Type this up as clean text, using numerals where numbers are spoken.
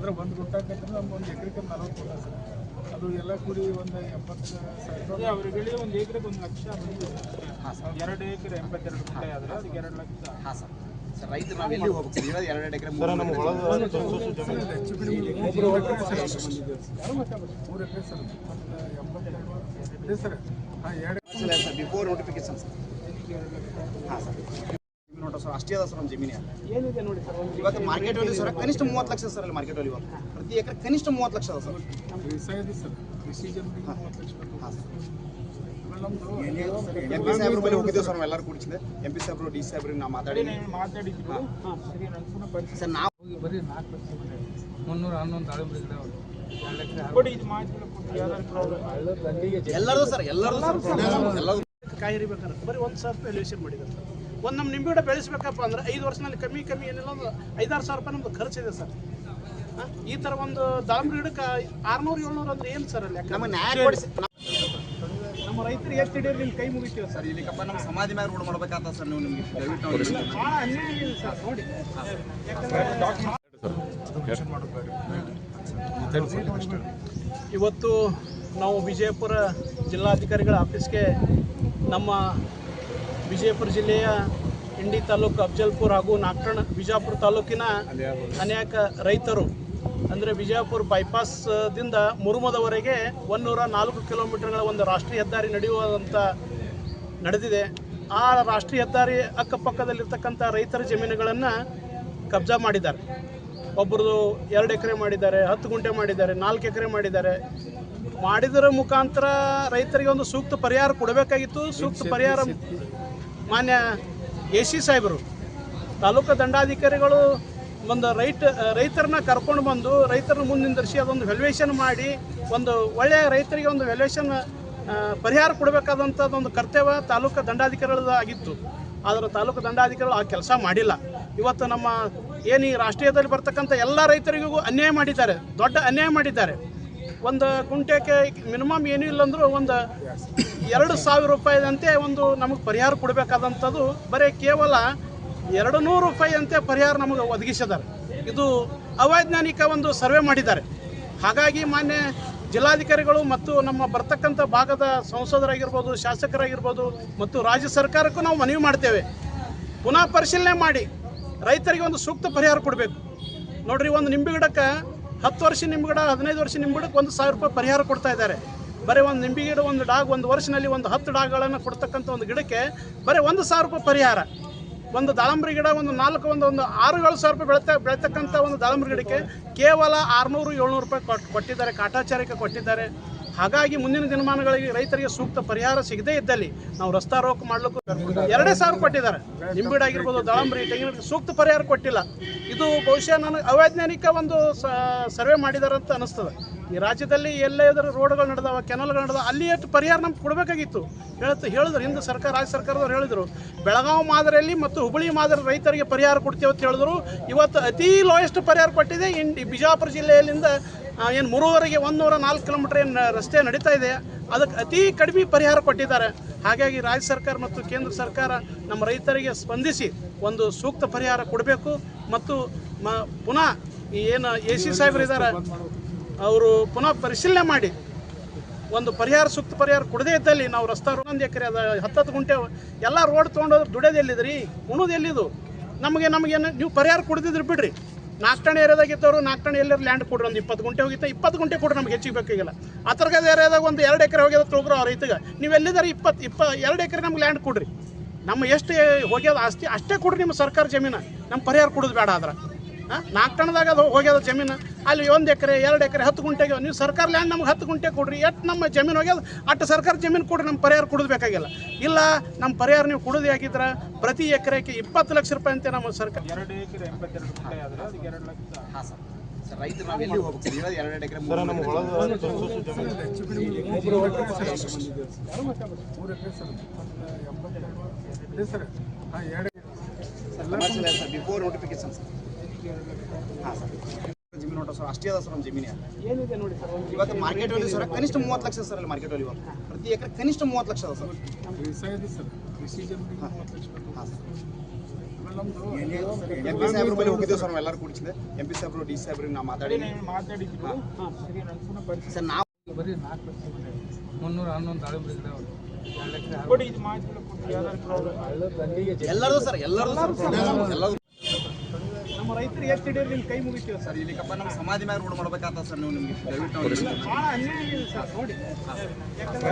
ಅಂದರೆ ಒಂದು ಗುಂಟಾಕಂದ್ರೆ ನಮ್ಗೆ ಒಂದು ಎಕರೆಗೆ 40 ಕೊಡ ಸರ್. ಅದು ಎಲ್ಲ ಕೂಡಿ ಒಂದು 70,000 ಅವರಿಗೆ ಒಂದು ಎಕರೆಗೆ 1 ಲಕ್ಷ ಬಂದಿದೆ. ಹಾಂ ಸರ್. 2 ಎಕರೆ 82 ಗುಂಟೆ ಆದರೆ ಅದಕ್ಕೆ 2 ಲಕ್ಷ. ಹಾಂ ಸರ್. ಸರ್ ರೈತರು ನಾವು ಎಲ್ಲಿ ಹೋಗ್ಬೇಕು ಸರ್? 2 ಎಕರೆ ಸರ್ ನಮ್ಮ ಒಳಗೆ 3 ಎಕರೆ ಸರ್. 82 ಇದೆ ಸರ್. ಹಾಂ 2 ಸರ್ ಬಿಫೋರ್ ನೋಟಿಫಿಕೇಶನ್ ಸರ್. ಹಾಂ ಸರ್. ನೋಡ್ರಿ ಸರ್ ಅಷ್ಟೇ ಅದ ಸರ್ ನಮ್ಮ ಜಮೀನು ಏನಿದೆ ನೋಡಿ ಸರ್. ಇವತ್ತು ಮಾರ್ಕೆಟ್ ವ್ಯಾಲ್ಯೂ ಸರ್ ಕನಿಷ್ಠ 30 ಲಕ್ಷ ಸರ್. ಅಲ್ಲಿ ಮಾರ್ಕೆಟ್ ವ್ಯಾಲ್ಯೂ ಪ್ರತಿ ಎಕರೆ ಕನಿಷ್ಠ 30 ಲಕ್ಷ ಅದ ಸರ್. ಇದೆ ಸರ್. ಕೃಷಿ ಜಮೀನಿಗೆ 30 ಲಕ್ಷ. ಹಾಂ ಸರ್. MP ಸಾಹೇಬ್ರ ಬಳಿ ಹೋಗಿದ್ದೇವೆ ಸರ್. ನಾವೆಲ್ಲರೂ ಕೂಡಿಸಿದೆ MP ಸಾಹೇಬ್ರು ಡಿ ಸಾಹೇಬ್ರಿಗೆ ನಾವು ಮಾತಾಡಿದ್ವಿ ಸರ್. ನಾವು ಬರೀ 4 ಲಕ್ಷ 311 ದಾಳಿಂಬೆ ಗಿಡ ಎಲ್ಲರದು ಸರ್. ಎಲ್ಲರದು ಕಾಯಿ ಹರಿಬೇಕಂದ್ರೆ ಬರೀ 1,000 ರೂಪಾಯಿ ಎಲಿವೇಷನ್ ಮಾಡಿದ್ದಾರೆ ಸರ್. ಒಂದು ನಮ್ಮ ನಿಂಬೆ ಗಿಡ ಬೆಳೆಸಬೇಕಪ್ಪ ಅಂದ್ರೆ 5 ವರ್ಷದಲ್ಲಿ ಕಮ್ಮಿ ಏನಿಲ್ಲ ಒಂದು 5-6 ಸಾವಿರ ರೂಪಾಯಿ ನಮ್ದು ಖರ್ಚಿದೆ ಸರ್. ಈ ಥರ ಒಂದು ದಾಳಿಂಬೆ ಗಿಡಕ್ಕೆ 600-700 ಅಂದ್ರೆ ಏನು ಸರ್? ಅಲ್ಲಿ ನಮ್ಮ ನ್ಯಾಯ ಕೊಡಿಸಿ ನಮ್ಮ ರೈತರಿಗೆ ಎಷ್ಟು ಹಿಡಿಯೋದು ನಿಮ್ಮ ಕೈ ಮುಗಿತೀವಿ ಸರ್. ಇಲ್ಲಿಕಪ್ಪ ನಮ್ಮ ಸಮಾಧಿ ಮ್ಯಾಗ ರೋಡ್ ಮಾಡ್ಬೇಕಾಗ್ತದೆ ಸರ್. ನೀವು ನಿಮಗೆ ದಯವಿಟ್ಟು ಭಾಳ ಅನ್ಯಾಯ ಇದೆ ಸರ್ ನೋಡಿ. ಇವತ್ತು ನಾವು ವಿಜಯಪುರ ಜಿಲ್ಲಾಧಿಕಾರಿಗಳ ಆಫೀಸ್ಗೆ ನಮ್ಮ ವಿಜಯಪುರ ಜಿಲ್ಲೆಯ ಇಂಡಿ ತಾಲೂಕು ಅಫಜಲ್ಪುರ ಹಾಗೂ ನಾಗ್ಠಣ ಬಿಜಾಪುರ ತಾಲೂಕಿನ ಅನೇಕ ರೈತರು ಅಂದರೆ ವಿಜಯಪುರ ಬೈಪಾಸ್ದಿಂದ ಮುರುಮದವರೆಗೆ 104 ಕಿಲೋಮೀಟರ್ಗಳ ಒಂದು ರಾಷ್ಟ್ರೀಯ ಹೆದ್ದಾರಿ ನಡೆದಿದೆ. ಆ ರಾಷ್ಟ್ರೀಯ ಹೆದ್ದಾರಿ ಅಕ್ಕಪಕ್ಕದಲ್ಲಿರ್ತಕ್ಕಂಥ ರೈತರ ಜಮೀನುಗಳನ್ನು ಕಬ್ಜಾ ಮಾಡಿದ್ದಾರೆ. ಒಬ್ಬರದು 2 ಎಕರೆ ಮಾಡಿದ್ದಾರೆ, 10 ಗುಂಟೆ ಮಾಡಿದ್ದಾರೆ, 4 ಎಕರೆ ಮಾಡಿದರ ಮುಖಾಂತರ ರೈತರಿಗೆ ಒಂದು ಸೂಕ್ತ ಪರಿಹಾರ ಕೊಡಬೇಕಾಗಿತ್ತು. ಸೂಕ್ತ ಪರಿಹಾರ ಮಾನ್ಯ AC ಸಾಹೇಬರು, ತಾಲೂಕು ದಂಡಾಧಿಕಾರಿಗಳು ಒಂದು ರೈತರನ್ನ ಕರ್ಕೊಂಡು ಬಂದು ರೈತರನ್ನ ಮುಂದಿರಿಸಿ ಅದೊಂದು ವ್ಯಾಲ್ಯೂಯೇಷನ್ ಮಾಡಿ ಒಂದು ಒಳ್ಳೆಯ ರೈತರಿಗೆ ಒಂದು ವ್ಯಾಲ್ಯೂಯೇಷನ್ ಪರಿಹಾರ ಕೊಡಬೇಕಾದಂಥದ್ದೊಂದು ಕರ್ತವ್ಯ ತಾಲೂಕು ದಂಡಾಧಿಕಾರಿಗಳದಾಗಿತ್ತು. ಆದರೆ ತಾಲೂಕು ದಂಡಾಧಿಕಾರಿಗಳು ಆ ಕೆಲಸ ಮಾಡಿಲ್ಲ. ಇವತ್ತು ನಮ್ಮ ಏನು ಈ ರಾಷ್ಟ್ರೀಯದಲ್ಲಿ ಬರ್ತಕ್ಕಂಥ ಎಲ್ಲ ರೈತರಿಗೂ ಅನ್ಯಾಯ ಮಾಡಿದ್ದಾರೆ, ದೊಡ್ಡ ಅನ್ಯಾಯ ಮಾಡಿದ್ದಾರೆ. ಒಂದು ಗುಂಟೆಗೆ ಮಿನಿಮಮ್ ಏನೂ ಇಲ್ಲಂದ್ರೂ ಒಂದು 2,000 ರೂಪಾಯಿದಂತೆ ಒಂದು ನಮಗೆ ಪರಿಹಾರ ಕೊಡಬೇಕಾದಂಥದ್ದು ಬರೀ ಕೇವಲ 200 ರೂಪಾಯಿಯಂತೆ ಪರಿಹಾರ ನಮಗೆ ಒದಗಿಸಿದ್ದಾರೆ. ಇದು ಅವೈಜ್ಞಾನಿಕ ಒಂದು ಸರ್ವೆ ಮಾಡಿದ್ದಾರೆ. ಹಾಗಾಗಿ ಮಾನ್ಯ ಜಿಲ್ಲಾಧಿಕಾರಿಗಳು ಮತ್ತು ನಮ್ಮ ಬರ್ತಕ್ಕಂಥ ಭಾಗದ ಸಂಸದರಾಗಿರ್ಬೋದು, ಶಾಸಕರಾಗಿರ್ಬೋದು ಮತ್ತು ರಾಜ್ಯ ಸರ್ಕಾರಕ್ಕೂ ನಾವು ಮನವಿ ಮಾಡ್ತೇವೆ, ಪುನಃ ಪರಿಶೀಲನೆ ಮಾಡಿ ರೈತರಿಗೆ ಒಂದು ಸೂಕ್ತ ಪರಿಹಾರ ಕೊಡಬೇಕು. ನೋಡ್ರಿ, ಒಂದು ನಿಂಬೆ ಗಿಡಕ್ಕೆ 10 ವರ್ಷ ನಿಂಬೆ ಗಿಡ, 15 ವರ್ಷ ನಿಂಬೆ ಗಿಡಕ್ಕೆ 1,000 ರೂಪಾಯಿ ಪರಿಹಾರ ಕೊಡ್ತಾ ಇದ್ದಾರೆ. ಬರೀ ಒಂದು ನಿಂಬೆ ಗಿಡ ಒಂದು ಡಾಗ್ ಒಂದು ವರ್ಷದಲ್ಲಿ ಒಂದು 10 ಡಾಗ್ಗಳನ್ನು ಕೊಡ್ತಕ್ಕಂಥ ಒಂದು ಗಿಡಕ್ಕೆ ಬರೀ 1,000 ರೂಪಾಯಿ ಪರಿಹಾರ. ಒಂದು ದಾಳಂಬರಿ ಗಿಡ ಒಂದು 6-7 ಸಾವಿರ ರೂಪಾಯಿ ಬೆಳತಕ್ಕಂಥ ಒಂದು ದಾಳಂಬರಿ ಗಿಡಕ್ಕೆ ಕೇವಲ 600-700 ರೂಪಾಯಿ ಕೊಟ್ಟಿದ್ದಾರೆ, ಕಾಟಾಚಾರಕ್ಕೆ ಕೊಟ್ಟಿದ್ದಾರೆ. ಹಾಗಾಗಿ ಮುಂದಿನ ದಿನಮಾನಗಳಿಗೆ ರೈತರಿಗೆ ಸೂಕ್ತ ಪರಿಹಾರ ಸಿಗದೇ ಇದ್ದಲ್ಲಿ ನಾವು ರಸ್ತಾ ರೋಕ್ ಮಾಡಲಿಕ್ಕೂ 2,000 ಕೊಟ್ಟಿದ್ದಾರೆ. ನಿಂಬೆ ಗಿಡ ಆಗಿರ್ಬೋದು, ದಾಳಂಬರಿ, ತೆಂಗಿನ ಸೂಕ್ತ ಪರಿಹಾರ ಕೊಟ್ಟಿಲ್ಲ. ಇದು ಬಹುಶಃ ನನಗೆ ಅವೈಜ್ಞಾನಿಕ ಒಂದು ಸರ್ವೆ ಮಾಡಿದ್ದಾರೆ ಅಂತ ಅನಿಸ್ತದೆ. ಈ ರಾಜ್ಯದಲ್ಲಿ ಎಲ್ಲೇ ಇದ್ರ ರೋಡ್ಗಳು ನಡೆದಾವ, ಕೆನಲ್ಗಳು ನಡೆದಾವ, ಅಲ್ಲಿ ಎಷ್ಟು ಪರಿಹಾರ ನಮ್ಗೆ ಕೊಡಬೇಕಾಗಿತ್ತು ಹೇಳಿದ್ರು. ಹಿಂದೆ ರಾಜ್ಯ ಸರ್ಕಾರದವ್ರು ಹೇಳಿದರು ಬೆಳಗಾವಿ ಮಾದರಿಯಲ್ಲಿ ಮತ್ತು ಹುಬ್ಬಳ್ಳಿ ಮಾದರಿ ರೈತರಿಗೆ ಪರಿಹಾರ ಕೊಡ್ತೇವೆ ಅಂತ ಹೇಳಿದ್ರು. ಇವತ್ತು ಅತಿ ಲೋಯೆಸ್ಟ್ ಪರಿಹಾರ ಕೊಟ್ಟಿದೆ ಬಿಜಾಪುರ ಜಿಲ್ಲೆಯಲ್ಲಿಂದ ಏನು ಮುರುವರೆಗೆ 104 ಕಿಲೋಮೀಟರ್ ಏನು ರಸ್ತೆ ನಡೀತಾ ಇದೆ, ಅದಕ್ಕೆ ಅತಿ ಕಡಿಮೆ ಪರಿಹಾರ ಕೊಟ್ಟಿದ್ದಾರೆ. ಹಾಗಾಗಿ ರಾಜ್ಯ ಸರ್ಕಾರ ಮತ್ತು ಕೇಂದ್ರ ಸರ್ಕಾರ ನಮ್ಮ ರೈತರಿಗೆ ಸ್ಪಂದಿಸಿ ಒಂದು ಸೂಕ್ತ ಪರಿಹಾರ ಕೊಡಬೇಕು. ಮತ್ತು ಪುನಃ ಏನು AC ಸಾಹೇಬರು ಇದ್ದಾರೆ, ಅವರು ಪುನಃ ಪರಿಶೀಲನೆ ಮಾಡಿ ಒಂದು ಸೂಕ್ತ ಪರಿಹಾರ ಕೊಡದೇ ಇದ್ದಲ್ಲಿ ನಾವು ರಸ್ತಾ 1 ಎಕರೆ ಅದ 10 ಗುಂಟೆ ಎಲ್ಲ ರೋಡ್ ತೊಗೊಂಡೋದ್ರೆ ದುಡಿಯೋದು ಎಲ್ಲಿದ್ರಿ, ಉಣೋದು ಎಲ್ಲಿದು? ನಮಗೇನು ನೀವು ಪರಿಹಾರ ಕೊಡ್ದಿದ್ರು ಬಿಡ್ರಿ. ನಾಗ್ಠಣ ಏರಿಯಾದಾಗಿದ್ದವರು ನಾಗ್ಠಣ ಎಲ್ಲರೂ ಲ್ಯಾಂಡ್ ಕೊಡ್ರಿ, ಒಂದು 20 ಗುಂಟೆ ಹೋಗಿತ್ತು, 20 ಗುಂಟೆ ಕೊಡ್ರಿ, ನಮ್ಗೆ ಹೆಚ್ಚಿಗೆ ಬೇಕಾಗಿಲ್ಲ. ಆ ಥರದ ಏರಿಯಾದಾಗ ಒಂದು 2 ಎಕರೆ ಹೋಗ್ಯದ ತೊಗೊಬ್ರು ಆ ರೈತಗೆ ನೀವು ಎಲ್ಲಿದ್ದಾರೆ 2 ಎಕರೆ ನಮ್ಗೆ ಲ್ಯಾಂಡ್ ಕೊಡ್ರಿ, ನಮ್ಮ ಎಷ್ಟು ಹೋಗ್ಯದ ಆಸ್ತಿ ಅಷ್ಟೇ ಕೊಡ್ರಿ ನಿಮ್ಮ ಸರ್ಕಾರ ಜಮೀನು, ನಮ್ಮ ಪರಿಹಾರ ಕೊಡೋದು ಬೇಡ. ಆದ್ರೆ ನಾಗ್ಠಣದಾಗ ಅದು ಹೋಗ್ಯದ ಜಮೀನು, ಅಲ್ಲಿ 1 ಎಕರೆ 2 ಎಕರೆ 10 ಗುಂಟೆಗೆ ನೀವು ಸರ್ಕಾರ ಲ್ಯಾಂಡ್ ನಮ್ಗೆ 10 ಗುಂಟೆ ಕೊಡ್ರಿ, ಎಷ್ಟು ನಮ್ಮ ಜಮೀನು ಹೋಗ್ಯದ ಅಷ್ಟು ಸರ್ಕಾರ ಜಮೀನು ಕೊಡ್ರಿ, ನಮ್ಮ ಪರಿಹಾರ ಕೊಡೋದು ಬೇಕಾಗಿಲ್ಲ. ಇಲ್ಲ ನಮ್ಮ ಪರಿಹಾರ ನೀವು ಕೊಡೋದು ಆಗಿದ್ರೆ ಪ್ರತಿ ಎಕರೆಗೆ 20 ಲಕ್ಷ ರೂಪಾಯಿ ಅಂತೆ ನಮ್ಮ ಸರ್ಕಾರ. 2 ಎಕರೆ 82 ಗುಂಟೆ ಆದರೆ ಅದಕ್ಕೆ 2 ಲಕ್ಷ. ಹಾಂ ಸರ್. ಸರ್ ರೈತರು ನಾವು ಎಲ್ಲಿ ಹೋಗ್ಬೇಕು ಸರ್? 2 ಎಕರೆ ಸರ್ ನಮ್ಮ ಒಳಗೆ 3 ಎಕರೆ ಸರ್. 82 ಇದೆ ಸರ್. ಹಾಂ 2 ಸರ್ ಬಿಫೋರ್ ನೋಟಿಫಿಕೇಶನ್ ಸರ್. ಹಾಂ ಸರ್. ಜಮೀನು ನೋಡ್ರಿ ಸರ್ ಅಷ್ಟೇ ಅದ ಸರ್ ನಮ್ಮ ಜಮೀನು ಏನಿದೆ ನೋಡಿ ಸರ್. ಇವತ್ತು ಮಾರ್ಕೆಟ್ ವ್ಯಾಲ್ಯೂ ಸರ್ ಕನಿಷ್ಠ 30 ಲಕ್ಷ ಸರ್. ಅಲ್ಲಿ ಮಾರ್ಕೆಟ್ ವ್ಯಾಲ್ಯೂ ಪ್ರತಿ ಎಕರೆ ಕನಿಷ್ಠ 30 ಲಕ್ಷ ಅದ ಸರ್. ಇದೆ ಸರ್. ಕೃಷಿ ಜಮೀನಿಗೆ 30 ಲಕ್ಷ. ಹಾಂ ಸರ್. ಎಂ ಪಿ ಸಾಹೇಬ್ರ ಬಳಿ ಹೋಗಿದ್ದೇವೆ ಸರ್ ನಾವೆಲ್ಲರೂ ಕೂಡಿಸಿದೆ. ಎಂ ಪಿ ಸಾಹೇಬ್ರು ಡಿ ಸಾಹೇಬ್ರಿಗೆ ನಾವು ಮಾತಾಡಿದ್ವಿ ಸರ್. ನಾವು ಬರೀ 4 311 ದಾಳಿಂಬೆ ಗಿಡ ಎಲ್ಲರದು ಸರ್ ಎಲ್ಲರದು ನಮ್ಮ ರೈತರಿಗೆ ಎಷ್ಟು ಹಿಡಿಯೋದು ನಿಮ್ಮ ಕೈ ಮುಗಿತೀವಿ ಸರ್. ಇಲ್ಲಿಕಪ್ಪ ನಮ್ಮ ಸಮಾಧಿ ಮ್ಯಾಗ ರೋಡ್ ಮಾಡ್ಬೇಕಾಗ್ತದೆ ಸರ್. ನೀವು ನಿಮಗೆ ದಯವಿಟ್ಟು ಭಾಳ ಅನ್ಯಾಯ ಇದೆ ಸರ್ ನೋಡಿ. ಯಾಕಂದ್ರೆ